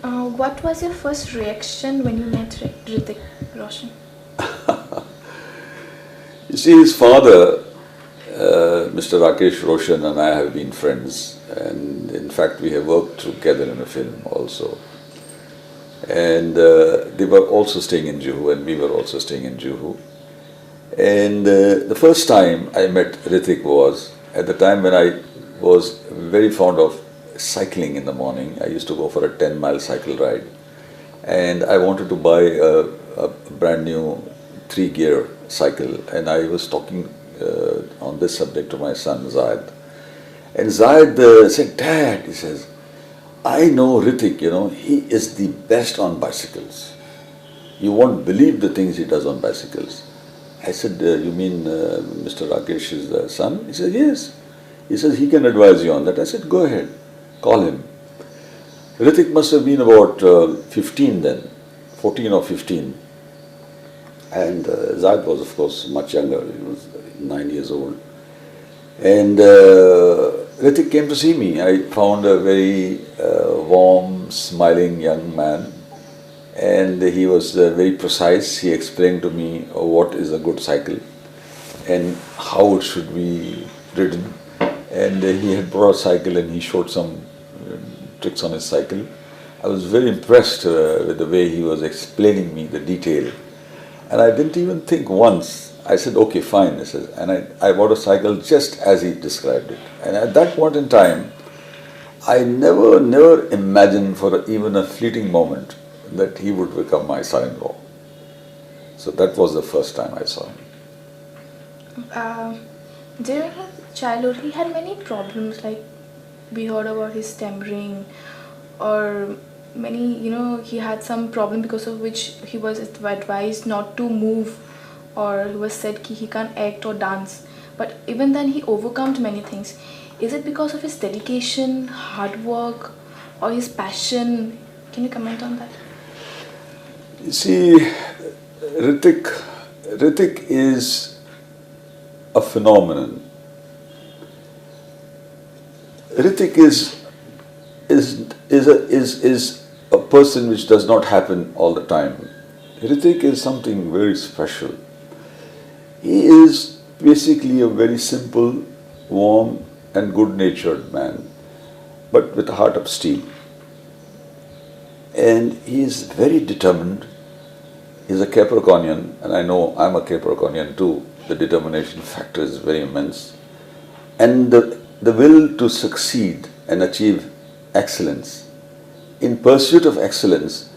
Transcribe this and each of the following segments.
What was your first reaction when you met Hrithik Roshan? You see, his father, Mr. Rakesh Roshan, and I have been friends, and in fact, we have worked together in a film also. And they were also staying in Juhu, and we were also staying in Juhu. And the first time I met Hrithik was at the time when I was very fond of cycling in the morning. I used to go for a 10-mile cycle ride, and I wanted to buy a brand new 3-gear cycle, and I was talking on this subject to my son Zayed. And Zayed said, "Dad," he says, "I know Hrithik, he is the best on bicycles. You won't believe the things he does on bicycles." I said, "You mean Mr. Rakesh's son?" He said, "Yes." He says, "He can advise you on that." I said, "Go ahead, call him." Hrithik must have been about 15 then, 14 or 15. And Zayed was, of course, much younger. He was 9 years old. And Hrithik came to see me. I found a very warm, smiling young man. And he was very precise. He explained to me what is a good cycle and how it should be ridden. And he had brought a cycle and he showed some tricks on his cycle. I was very impressed with the way he was explaining me the detail. And I didn't even think once. I said, "Okay, fine." I said, and I bought a cycle just as he described it. And at that point in time, I never imagined for even a fleeting moment that he would become my son-in-law. So that was the first time I saw him. During his childhood, he had many problems, like we heard about his stammering, or many, he had some problem because of which he was advised not to move, or he was said he can't act or dance. But even then, he overcome many things. Is it because of his dedication, hard work, or his passion? Can you comment on that? You see, Hrithik is a phenomenon. Hrithik is a person which does not happen all the time. Hrithik is something very special. He is basically a very simple, warm and good-natured man, but with a heart of steel. And he is very determined. He's a Capricornian, and I know I'm a Capricornian too. The determination factor is very immense. And the will to succeed and achieve excellence. In pursuit of excellence,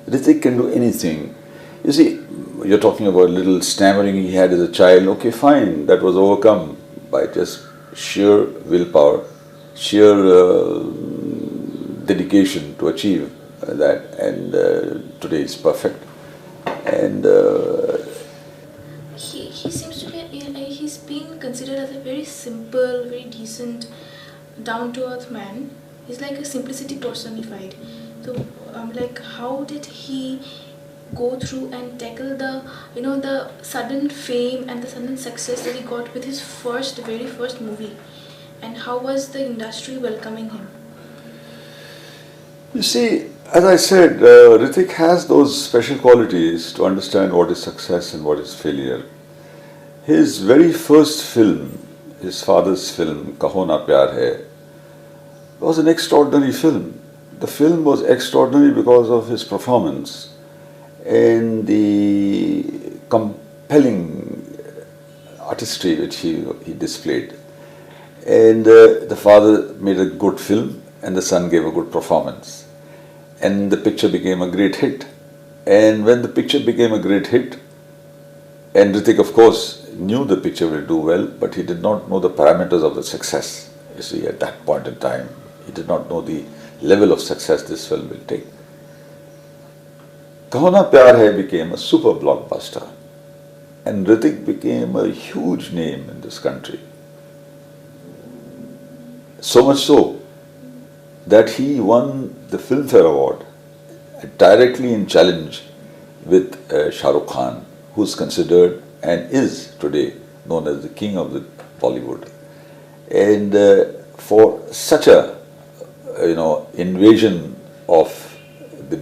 Hrithik can do anything. You see, you're talking about little stammering he had as a child. Okay, fine, that was overcome by just sheer willpower, sheer dedication to achieve that, and today is perfect. And he seems to be, he's been considered as a very simple, very decent, down-to-earth man. He's like a simplicity personified. So like, how did he go through and tackle the sudden fame and the sudden success that he got with his very first movie, and how was the industry welcoming him? you see, as I said, Hrithik has those special qualities to understand what is success and what is failure. His very first film, his father's film, Kaho Na Pyar Hai, was an extraordinary film. The film was extraordinary because of his performance and the compelling artistry which he displayed. And the father made a good film and the son gave a good performance. And the picture became a great hit. And when the picture became a great hit, and Hrithik, of course, knew the picture will do well, but he did not know the parameters of the success. You see, at that point in time, he did not know the level of success this film will take. Kaho Na Pyar Hai became a super blockbuster, and Hrithik became a huge name in this country. So much so that he won the Filmfare Award directly in challenge with Shah Rukh Khan, who's considered and is today known as the king of the Bollywood. And for such a invasion of the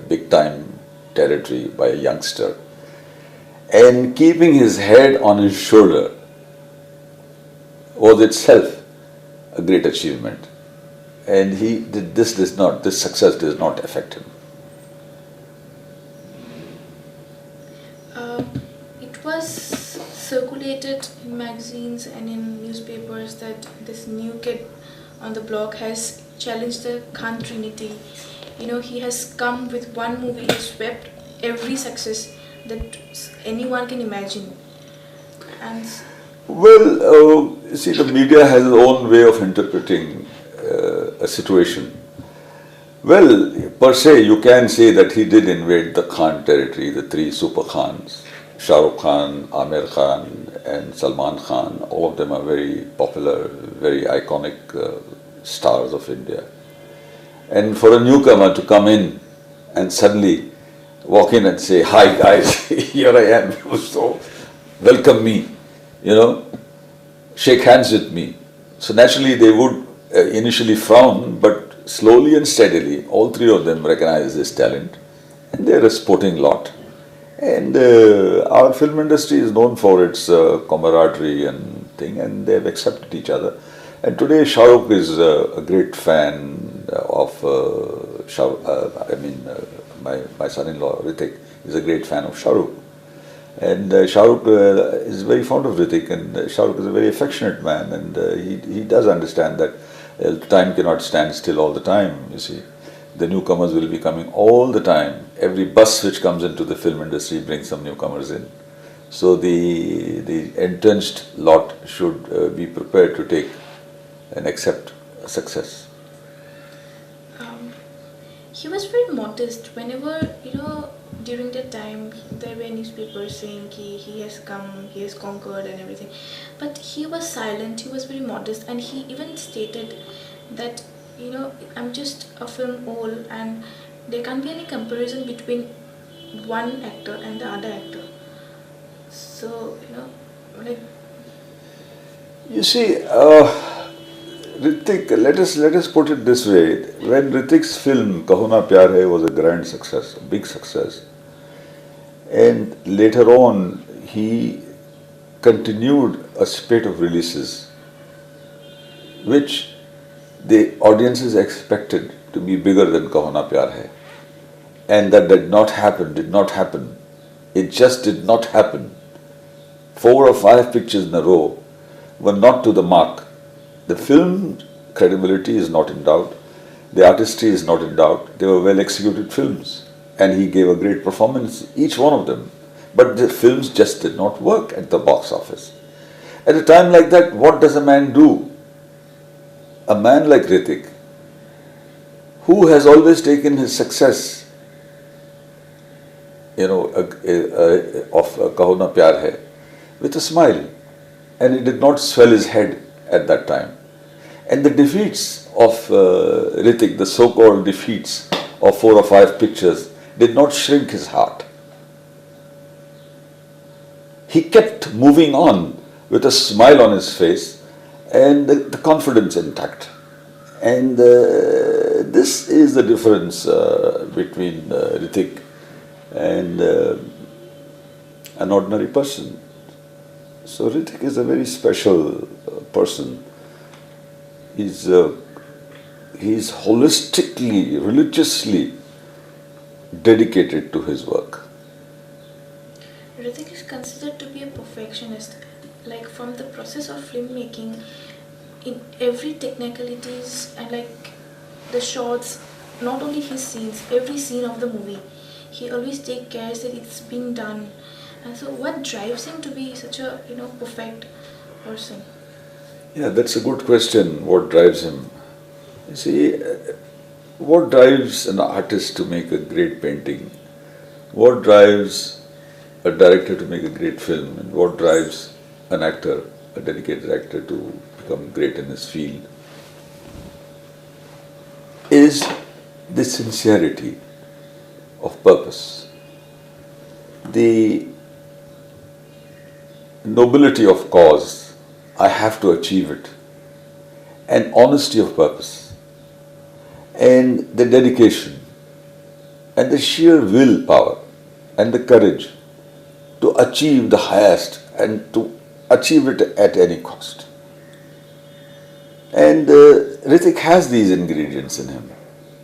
big time territory by a youngster, and keeping his head on his shoulder was itself a great achievement. And this success does not affect him. It was circulated in magazines and in newspapers that this new kid on the block has challenged the Khan Trinity. You know, he has come with one movie and swept every success that anyone can imagine. And Well, see, the media has its own way of interpreting a situation. Well, per se, you can say that he did invade the Khan territory, the three super Khans, Shah Rukh Khan, Amir Khan, and Salman Khan. All of them are very popular, very iconic stars of India. And for a newcomer to come in and suddenly walk in and say, "Hi guys, here I am, so welcome me, shake hands with me." So naturally they would initially frown, but slowly and steadily, all three of them recognize this talent, and they're a sporting lot. And our film industry is known for its camaraderie and thing, and they've accepted each other. And today Shah Rukh is a great fan of my son-in-law Hrithik is a great fan of Shah Rukh. And Shah Rukh is very fond of Hrithik, and Shah Rukh is a very affectionate man, and he does understand that time cannot stand still all the time, you see. The newcomers will be coming all the time. Every bus which comes into the film industry brings some newcomers in. So the entrenched lot should be prepared to take and accept success. he was very modest. Whenever, during that time, there were newspapers saying he has come, he has conquered and everything. But he was silent, he was very modest, and he even stated that, I'm just a film old and there can't be any comparison between one actor and the other actor. So, You see, Hrithik, let us put it this way. When Hrithik's film Kaho Na Pyar Hai was a grand success, a big success, and later on he continued a spate of releases which the audiences expected to be bigger than Kaho Na Pyar Hai, and that did not happen. It just did not happen. 4 or 5 pictures in a row were not to the mark. The film credibility is not in doubt. The artistry is not in doubt. They were well executed films, and he gave a great performance, each one of them. But the films just did not work at the box office. At a time like that, what does a man do? A man like Hrithik, who has always taken his success, of Kaho Na Pyar Hai, with a smile, and he did not swell his head at that time. And the defeats of Hrithik, the so-called defeats of 4 or 5 pictures, did not shrink his heart. He kept moving on with a smile on his face and the confidence intact. And this is the difference between Hrithik and an ordinary person. So Hrithik is a very special person. He's holistically, religiously dedicated to his work. Hrithik is considered to be a perfectionist. Like from the process of filmmaking, in every technicalities and like the shots, not only his scenes, every scene of the movie, he always takes care that it's being done. And so what drives him to be such a perfect person? Yeah, that's a good question. What drives him? You see, what drives an artist to make a great painting? What drives a director to make a great film? And what drives an actor, a dedicated actor, to become great in his field? Is the sincerity of purpose, the nobility of cause. I have to achieve it, and honesty of purpose, and the dedication and the sheer willpower and the courage to achieve the highest and to achieve it at any cost. And Hrithik has these ingredients in him,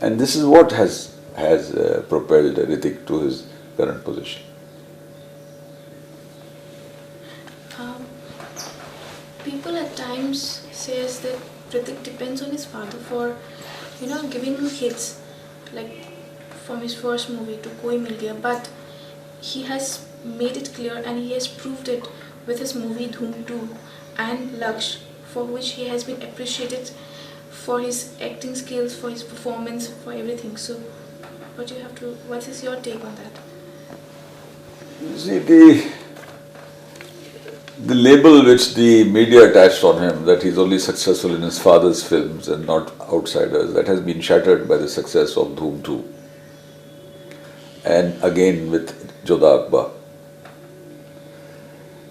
and this is what has propelled Hrithik to his current position. Um, People at times says that Hrithik depends on his father for, giving him hits, like from his first movie to Koi Mil Gaya, but he has made it clear and he has proved it with his movie Dhoom 2 and Laksh, for which he has been appreciated for his acting skills, for his performance, for everything. So, what is your take on that? You see, the label which the media attached on him, that he's only successful in his father's films and not outsiders, that has been shattered by the success of Dhoom 2. And again with Jodha Akbar.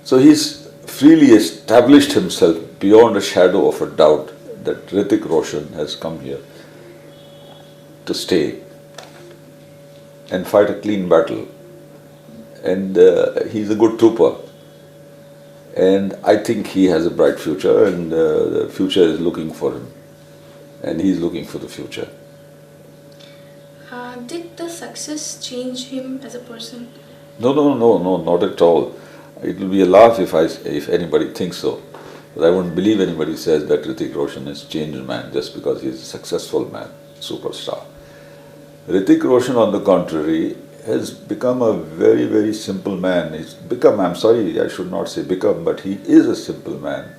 So he's freely established himself beyond a shadow of a doubt that Hrithik Roshan has come here to stay and fight a clean battle. And he's a good trooper. And I think he has a bright future, and the future is looking for him. And he's looking for the future. Did the success change him as a person? No, not at all. It will be a laugh if anybody thinks so. But I wouldn't believe anybody says that Hrithik Roshan is a changed man just because he's a successful man, superstar. Hrithik Roshan, on the contrary, has become a very, very simple man. He's become, I'm sorry, I should not say become, but he is a simple man.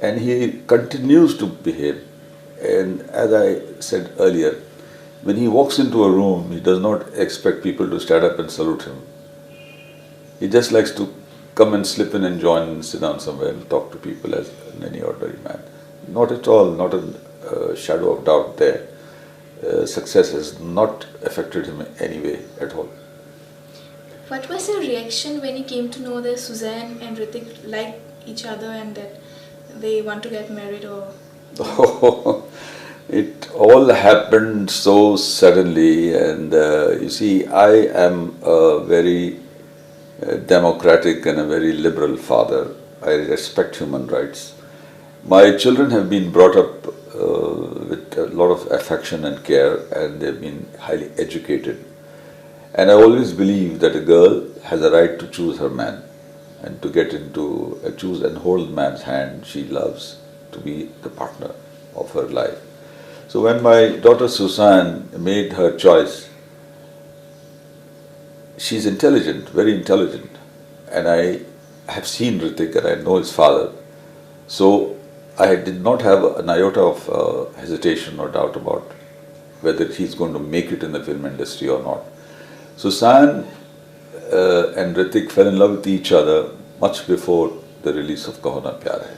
And he continues to behave. And as I said earlier, when he walks into a room, he does not expect people to stand up and salute him. He just likes to come and slip in and join and sit down somewhere and talk to people as any ordinary man. Not at all, not a shadow of doubt there. Success has not affected him in any way at all. What was your reaction when you came to know that Sussanne and Hrithik like each other and that they want to get married? Or it all happened so suddenly, and you see, I am a very democratic and a very liberal father. I respect human rights. My children have been brought up with a lot of affection and care, and they've been highly educated. And I always believe that a girl has a right to choose her man and to get into choose and hold man's hand she loves to be the partner of her life. So when my daughter Sussanne made her choice, she's intelligent, very intelligent, and I have seen Hrithik and I know his father. So I did not have an iota of hesitation or doubt about whether he's going to make it in the film industry or not. Sussanne and Hrithik fell in love with each other much before the release of Kaho Na Pyar Hai.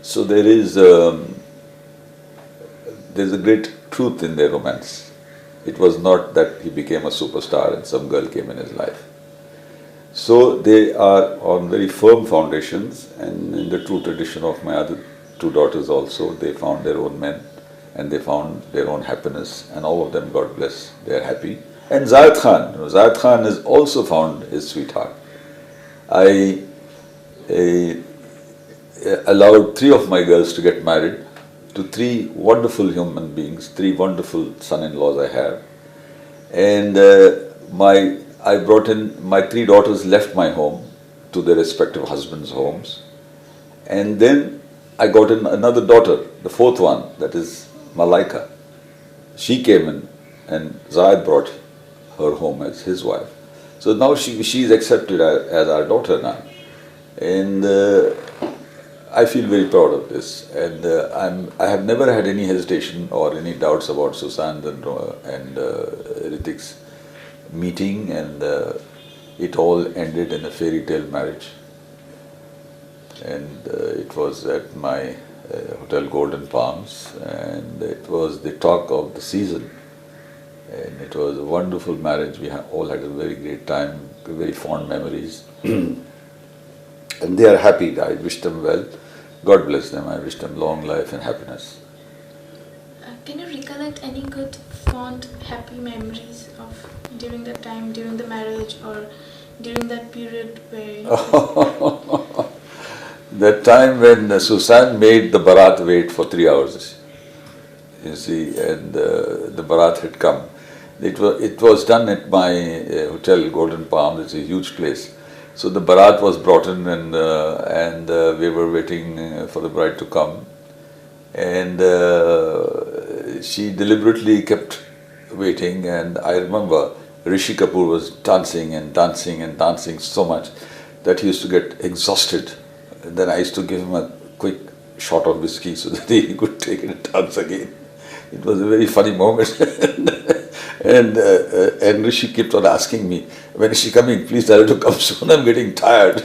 So there's a great truth in their romance. It was not that he became a superstar and some girl came in his life. So they are on very firm foundations, and in the true tradition of my other two daughters also, they found their own men and they found their own happiness, and all of them, God bless, they are happy. And Zayed Khan has also found his sweetheart. I allowed 3 of my girls to get married to 3 wonderful human beings, 3 wonderful son-in-laws I have. And I brought in, my 3 daughters left my home to their respective husbands' homes. And then I got in another daughter, the 4th one, that is Malaika. She came in and Zayed brought her home as his wife. So now she is accepted as our daughter now. And I feel very proud of this. And I have never had any hesitation or any doubts about Sussanne and Hrithik's meeting, and it all ended in a fairy tale marriage. And it was at my Hotel Golden Palms, and it was the talk of the season. And it was a wonderful marriage. We all had a very great time, very fond memories. And they are happy. I wish them well. God bless them. I wish them long life and happiness. Can you recollect any good, fond, happy memories of during that time, during the marriage, or during that period where That time when Sussanne made the Bharat wait for 3 hours, you see, and the Bharat had come. It was done at my hotel, Golden Palm. It's a huge place. So the Bharat was brought in, and we were waiting for the bride to come. And she deliberately kept waiting, and I remember Rishi Kapoor was dancing and dancing and dancing so much that he used to get exhausted. And then I used to give him a quick shot of whiskey so that he could take it and dance again. It was a very funny moment. And Rishi kept on asking me, when is she coming? Please tell her to come soon, I'm getting tired.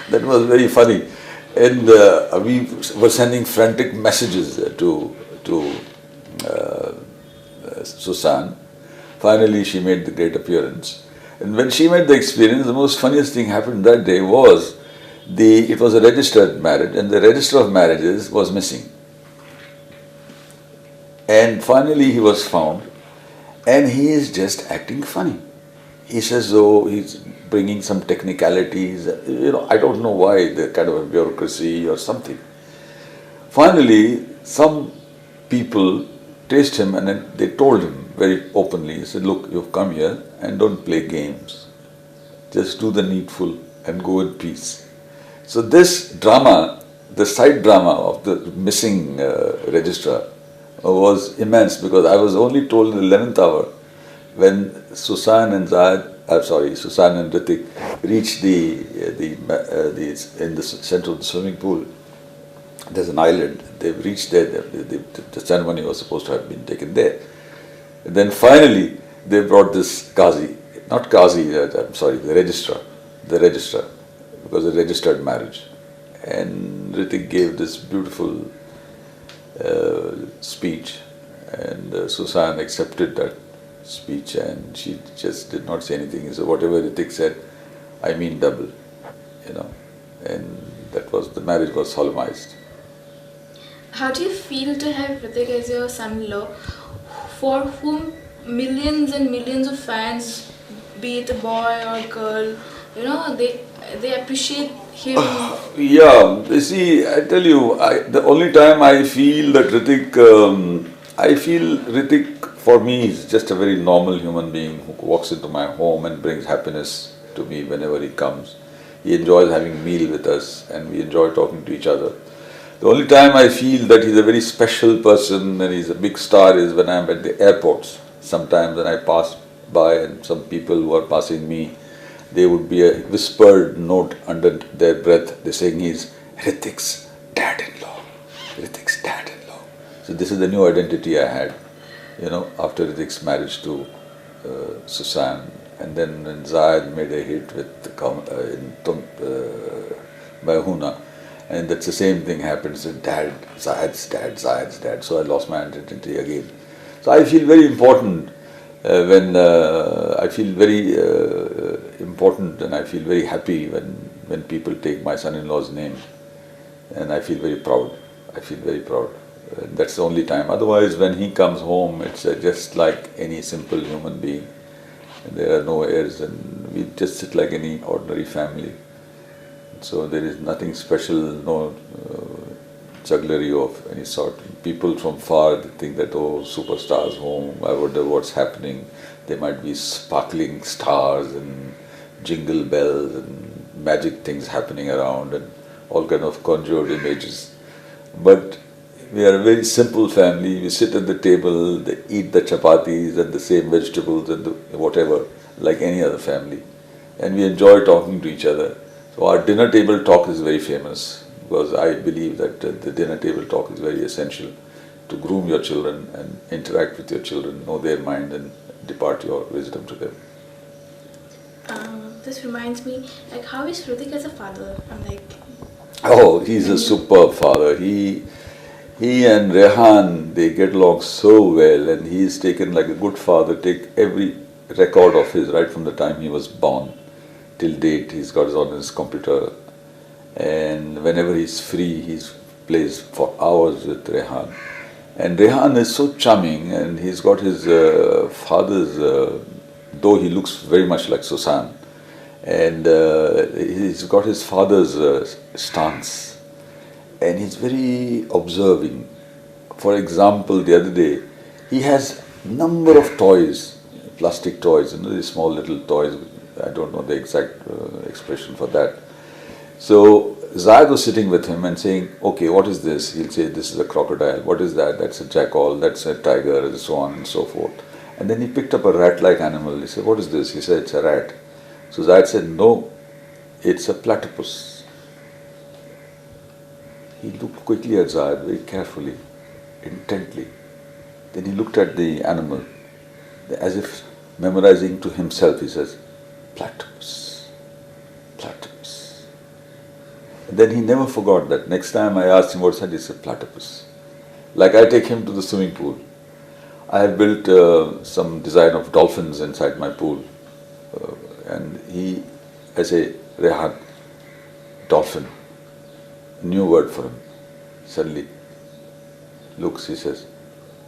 That was very funny. And we were sending frantic messages to Sussanne. Finally, she made the great appearance. And when she made the experience, the most funniest thing happened that day was, it was a registered marriage, and the register of marriages was missing. And finally he was found, and he is just acting funny. He says, oh, he's bringing some technicalities, I don't know why, the kind of a bureaucracy or something. Finally, some people traced him, and then they told him very openly, he said, look, you've come here and don't play games. Just do the needful and go in peace. So this drama, the side drama of the missing registrar, was immense, because I was only told in the 11th hour when Sussanne and Sussanne and Hritik reached in the center of the swimming pool. There's an island. They've reached there. The ceremony was supposed to have been taken there. And then finally they brought this Qazi, not Qazi, the registrar, because a registered marriage. And Hritik gave this beautiful speech, and Sussanne accepted that speech, and she just did not say anything. So whatever Hritik said, I mean double, and the marriage was solemnized. How do you feel to have Hritik as your son-in-law, for whom millions and millions of fans, be it a boy or girl, they appreciate him? Yeah, you see, I tell you, the only time I feel that Hritik, for me is just a very normal human being who walks into my home and brings happiness to me whenever he comes. He enjoys having a meal with us, and we enjoy talking to each other. The only time I feel that he's a very special person and he's a big star is when I'm at the airports. Sometimes when I pass by and some people who are passing me, there would be a whispered note under their breath. They're saying he's Hritik's dad-in-law. Hritik's dad-in-law. So this is the new identity I had, after Hritik's marriage to Sussanne. And then when Zayed made a hit with Bahuna, and that's the same thing happens with dad, Zayed's dad. So I lost my identity again. So I feel very important I feel very important, and I feel very happy when people take my son-in-law's name, and I feel very proud. And that's the only time. Otherwise, when he comes home, it's just like any simple human being. And there are no heirs, and we just sit like any ordinary family. So there is nothing special, no jugglery of any sort. People from far, they think that, oh, superstars home, I wonder what's happening. There might be sparkling stars and jingle bells and magic things happening around and all kind of conjured images. But we are a very simple family. We sit at the table, they eat the chapatis and the same vegetables and whatever, like any other family. And we enjoy talking to each other. So our dinner table talk is very famous, because I believe that the dinner table talk is very essential to groom your children and interact with your children, know their mind and depart your wisdom to them. This reminds me, how is Hritik as a father? Oh, he's a superb father. He and Rehan, they get along so well, and he's taken like a good father, take every record of his right from the time he was born till date. He's got it on his computer, and whenever he's free, he plays for hours with Rehan. And Rehan is so charming, and he's got his father's, though he looks very much like Sussanne, and he's got his father's stance, and he's very observing. For example, the other day, he has number of toys, plastic toys, these small little toys. I don't know the exact expression for that. So Zayed was sitting with him and saying, okay, what is this? He'll say, this is a crocodile. What is that? That's a jackal, that's a tiger, and so on and so forth. And then he picked up a rat-like animal. He said, what is this? He said, it's a rat. So Zayed said, no, it's a platypus. He looked quickly at Zayed, very carefully, intently. Then he looked at the animal, as if memorizing to himself. He says, platypus, platypus. And then he never forgot that. Next time I asked him what's that, he said, platypus. Like I take him to the swimming pool. I have built some design of dolphins inside my pool. And I say, Rehan, dolphin, new word for him. Suddenly looks, he says,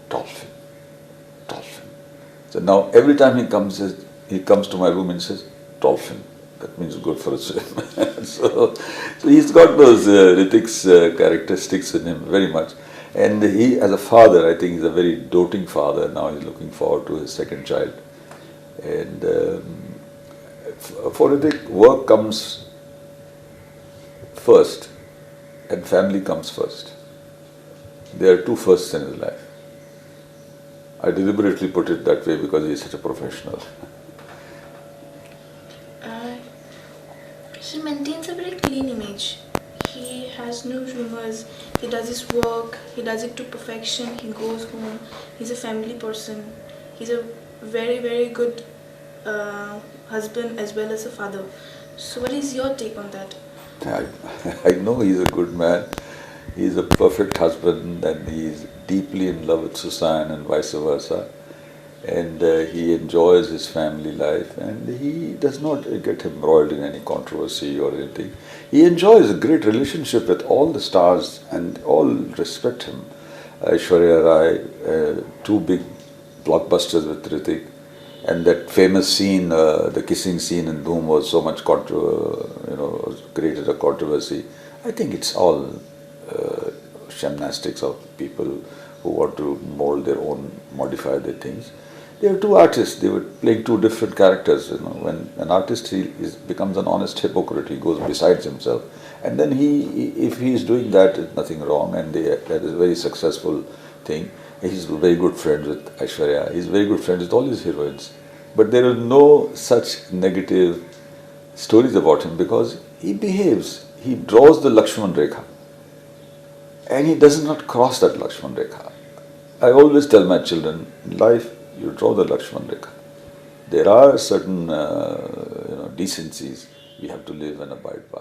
dolphin, dolphin. So now every time he comes to my room and says, dolphin. That means good for a swim. so he's got those Hritik's characteristics in him very much. And he, as a father, I think he's a very doting father. Now he's looking forward to his second child. And for Hritik, work comes first and family comes first. There are two firsts in his life. I deliberately put it that way because he is such a professional. He maintains a very clean image. He has no rumors. He does his work. He does it to perfection. He goes home. He's a family person. He's a very, very good husband as well as a father. So what is your take on that? I know he's a good man. He's a perfect husband, and he's deeply in love with Sussanne and vice versa. And he enjoys his family life, and he does not get embroiled in any controversy or anything. He enjoys a great relationship with all the stars, and all respect him. Aishwarya Rai, two big blockbusters with Hritik, and that famous scene, the kissing scene in Dhoom, was so much created a controversy. I think it's all gymnastics of people who want to mold their own, modify their things. They were two artists. They were playing two different characters. When an artist becomes an honest hypocrite, he goes besides himself, and then if he is doing that, there's nothing wrong, and that is a very successful thing. He's very good friends with Aishwarya. He's very good friends with all his heroines, but there are no such negative stories about him because he behaves. He draws the Lakshman Rekha, and he does not cross that Lakshman Rekha. I always tell my children, in life, you draw the Lakshman Rekha. There are certain decencies we have to live and abide by.